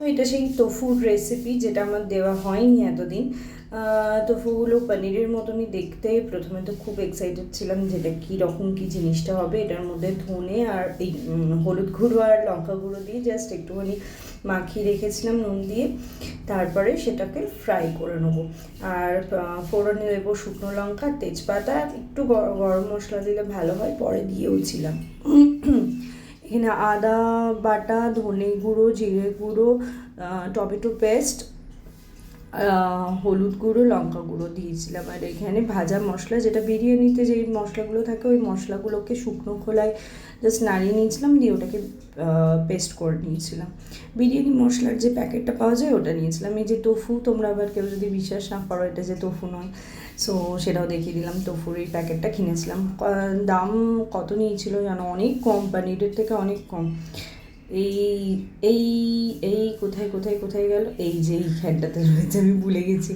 তো এটা সেই তোফুর রেসিপি যেটা আমার দেওয়া হয়নি এতদিন। তোফুগুলো পনিরের মতনই দেখতে। প্রথমে তো খুব এক্সাইটেড ছিলাম যেটা কীরকম কী জিনিসটা হবে। এটার মধ্যে ধনে আর এই হলুদ গুঁড়ো আর লঙ্কা গুঁড়ো দিয়ে জাস্ট একটুখানি মাখিয়ে রেখেছিলাম নুন দিয়ে। তারপরে সেটাকে ফ্রাই করে নেবো। আর ফোড়নে দেবো শুকনো লঙ্কা, তেজপাতা, একটু গরম মশলা দিলে ভালো হয়, পরে দিয়েওছিলাম। এখানে আদা বাটা, ধনে গুঁড়ো, জিরে গুঁড়ো, টমেটো পেস্ট, হলুদ গুঁড়ো, লঙ্কা গুঁড়ো দিয়েছিলাম। আর এখানে ভাজা মশলা, যেটা বিরিয়ানিতে যেই মশলাগুলো থাকে ওই মশলাগুলোকে শুকনো খোলায় জাস্ট নাড়িয়ে নিয়েছিলাম, দিয়ে ওটাকে পেস্ট করে নিয়েছিলাম। বিরিয়ানি মশলার যে প্যাকেটটা পাওয়া যায় ওটা নিয়েছিলাম। এই যে তোফু, তোমরা আবার কেউ যদি বিশ্বাস না করো এটা যে তোফু নয়, সো সেটাও দেখিয়ে দিলাম। তোফুর এই প্যাকেটটা কিনেছিলাম। দাম কত নিয়েছিল জানো? অনেক কম, পনিরের থেকে অনেক কম। এই এই এই কোথায় কোথায় কোথায় গেল? এই যে এইখানটাতে রয়েছে, আমি ভুলে গেছি।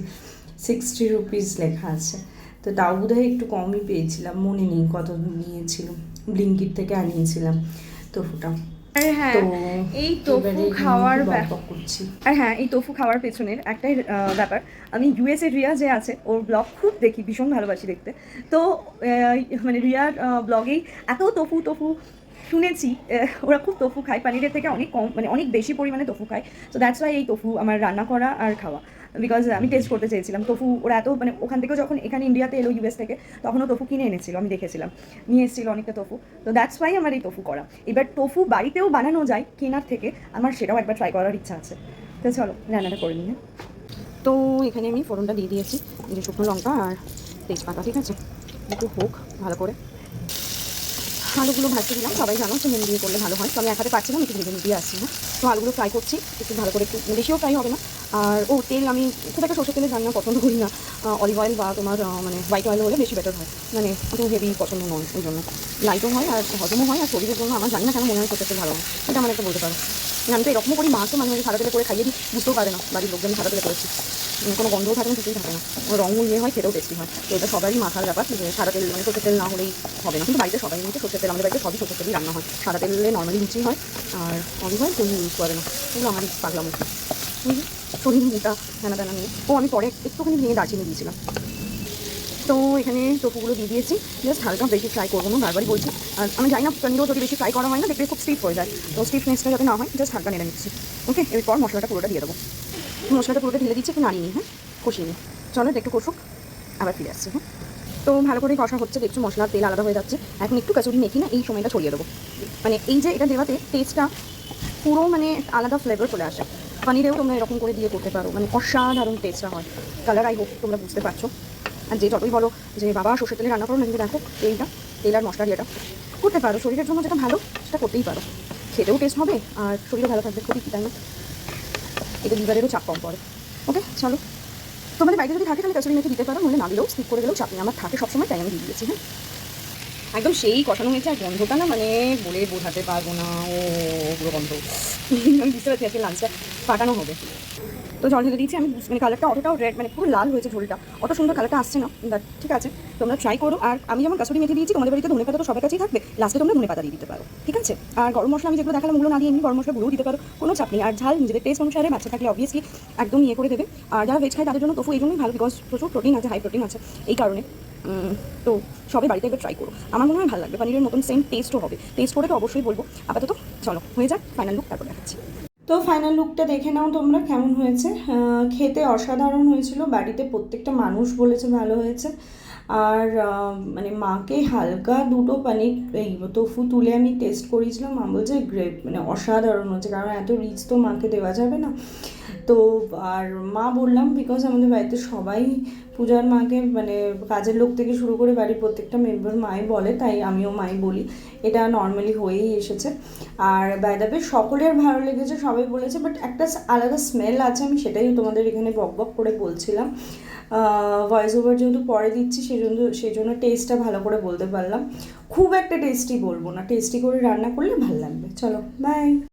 60 রুপিস লেখা আছে। তো তাও বোধহয় একটু কমই পেয়েছিলাম, মনে নেই কত নিয়েছিল। ব্লিঙ্কিট থেকে আনিয়েছিলাম তোফুটা। আর হ্যাঁ, তো এই তোফু খাওয়ার করছি। আর হ্যাঁ, এই তোফু খাওয়ার পেছনের একটাই ব্যাপার, আমি ইউএসএ রিয়া যে আছে ওর ব্লগ খুব দেখি, ভীষণ ভালোবাসি দেখতে। তো মানে রিয়ার ব্লগেই এত তোফু তোফু শুনেছি। ওরা খুব তোফু খায়, পানিরের থেকে অনেক কম, মানে অনেক বেশি পরিমাণে তোফু খায়। তো দ্যাটস ওয়াই এই তোফু আমার রান্না করা আর খাওয়া, বিকজ আমি টেস্ট করতে চেয়েছিলাম তোফু। ওরা এত মানে ওখান থেকেও যখন এখানে ইন্ডিয়াতে এলো ইউএস থেকে, তখনও তোফু কিনে এনেছিল, আমি দেখেছিলাম নিয়ে এসেছিলো অনেকটা তোফু। তো দ্যাটস ওয়াই আমার এই তোফু করা। এবার তোফু বাড়িতেও বানানো যায় কেনার থেকে, আমার সেটাও একবার ট্রাই করার ইচ্ছা আছে। তো চলো রান্নাটা করে নিই। তো এখানে আমি ফোড়নটা দিয়ে দিয়েছি, যে শুকনো লঙ্কা আর তেজপাতা, ঠিক আছে? একটু হোক ভালো করে। আলুগুলো ভাজতে দিলাম, সবাই জানো একটু নুন দিয়ে করলে ভালো হয়, তো আমি এক হাতে পাচ্ছিলাম, একটু ভেজে দিয়ে আসছি। না তো আলুগুলো ফ্রাই করছি একটু ভালো করে, একটু বেশিও ফ্রাই হবে না। আর তেল আমি খুব একটা সরষের তেলে রান্না পছন্দ করি না। অলিভ অয়েল বা তোমার মানে হোয়াইট অয়েল হলে বেশি বেটার হয়, মানে একটু হেভি পছন্দ নয়, ওই জন্য লাইটও হয় আর হজমও হয়, আর শরীরের জন্য আমার জানি না কেন মনে হয় সরষের তেল ভালো হয়, এটা আমার একটা বলতে পারো। আমি তো এরকমও করি, মাছও মানে সাদা তেলে করে খাইয়ে দিই, বুঝতেও পারে না বাড়ির লোকজন সাদা তেলে করেছি, কোনো গন্ধও থাকে না, কিছুই থাকে না, রঙও ইয়ে হয়, খেতেও টেস্টি হয়। তো এটা সবারই মাথার ব্যাপার যে সাদা তেল মানে সরষের তেল না হলেই হবে না, কিন্তু বাড়িতে সবাই নিতে সরষের তেল, আমাদের বাড়িতে সবই সরষের তেলই রান্না হয়, সাদা তেলে নর্মালি লুচি হয়, আর অলিভ অয়েল কেউ ইউজ করে না, এগুলো আমারই পাগলাম শরীর মোটা দানা দানা নিয়ে। আমি পরে একটুখানি ভেঙে দারচিনি দিয়েছিলাম। তো এখানে টোফুগুলো দিয়ে দিয়েছি, জাস্ট হালকা বেশি ফ্রাই করবো না, বারবারই বলছি। আর আমি জানি না পনিরও যদি বেশি ফ্রাই করা হয় না দেখবে খুব স্টিফ হয়ে যায়, তো স্টিফনেসটা যাতে না হয় জাস্ট হালকা নেড়ে নিচ্ছি। ওকে, এরপর মশলাটা পুরোটা দিয়ে দেবো। মশলাটা পুরোটা ঢেলে দিচ্ছি, একটু নাড়িয়ে নিই, হ্যাঁ কষিয়ে নিই। চলো একটু কষুক, আবার ফিরে আসছি। হ্যাঁ, তো ভালো করে কষা হচ্ছে, দেখছো মশলার তেল আলাদা হয়ে যাচ্ছে। এখন একটু কাসুরি মেথি না এই সময়টা ছড়িয়ে দেবো, মানে এই যে এটা দেওয়াতে টেস্টটা পুরো মানে আলাদা ফ্লেভার চলে আসে। পনিরেও তোমরা এরকম করে দিয়ে করতে পারো, মানে অসাধারণ টেস্টটা হয়। কালার আই হোক তোমরা বুঝতে পারছো। আর যে যতই বলো যে বাবা সর্ষের তেলে রান্না করো না, কিন্তু দেখো তেলটা, তেল আর মশলা দিয়েটা করতে পারো, শরীরের জন্য যেটা ভালো সেটা করতেই পারো, খেতেও টেস্ট হবে আর শরীরও ভালো থাকবে, খুবই কি তাই না? এতে লিভারেরও চাপ কম পড়ে। ওকে চলো, তোমাদের বাড়িতে যদি থাকে তাহলে কাসুরি মেথি দিতে পারো, নইলে না দিলেও স্কিপ করে গেলেও চাপ নেই, আমার থাকে সবসময়, তাই আমি দিয়ে দিয়েছি। হ্যাঁ, একদম সেই কষানো হয়েছে, আর গন্ধটা না মানে বলে বোঝাতে পারবো না, ও পুরো গন্ধ। আমি বুঝতে পারছি আজকে লাঞ্চটা ফাটানো হবে। তো জল ঢেলে দিয়েছি আমি, মানে কালারটা অতটাও রেড মানে পুরো লাল হয়েছে, ঝোলটা অত সুন্দর কালারটা আসছে না, বাট ঠিক আছে তোমরা ট্রাই করো। আর আমি যেমন কাসুরি মেথি দিয়েছি, তোমাদের বাড়িতে ধনে পাতা তো সবার কাছেই থাকবে, লাস্টে তোমরা ধনে পাতা দিয়ে দিতে পারো, ঠিক আছে? আর গরম মশলা আমি যেগুলো দেখালাম ওগুলো না দিয়ে এমনি গরম মশলা গুঁড়োও দিতে পারো, কোনো চাপ নেই। আর ঝাল নিজেদের টেস্ট অনুসারে, বাচ্চা থাকলে অবভিয়াসলি একদম ইয়ে করে দেবে। আর যারা ভেজ খায় তাদের জন্য তোফু এই জন্যই ভালো, বিকজ প্রচুর প্রোটিন আছে, হাই প্রোটিন আছে, এই কারণে। তো সবাই বাড়িতে একবার ট্রাই করো, আমার মনে হয় ভালো লাগবে, পনিরের মতন সেম টেস্টও হবে, টেস্ট করে তো অবশ্যই বলবো। আপাতত চলো হয়ে যাক, ফাইনাল লুক তারপর দেখাচ্ছি। তো ফাইনাল লুকটা দেখে নাও তোমরা কেমন হয়েছে। খেতে অসাধারণ হয়েছিল, বাড়িতে প্রত্যেকটা মানুষ বলেছে ভালো হয়েছে। আর মানে মাকে হালকা দুটো পনির এই তোফু তুলে আমি টেস্ট করিয়েছিলাম, মা বলছে গ্রেট, মানে অসাধারণ হচ্ছে, কারণ এত রিচ তো মাকে দেওয়া যাবে না। তো আর মা বললাম বিকজ আমাদের বাড়িতে সবাই পূজার মাকে মানে কাজের লোক থেকে শুরু করে বাড়ির প্রত্যেকটা মেম্বার মাই বলে, তাই আমিও মাই বলি, এটা নর্মালি হয়েই এসেছে। আর বাই দ্য ওয়ে সকলের ভালো লেগেছে, সবাই বলেছে, বাট একটা আলাদা স্মেল আছে, আমি সেটাই তোমাদের এখানে বক বক করে বলছিলাম। ভয়েস ওভার যেহেতু পরে দিচ্ছি সেই জন্য টেস্টটা ভালো করে বলতে পারলাম। খুব একটা টেস্টি বলবো না, টেস্টি করে রান্না করলে ভালো লাগবে। চলো বাই।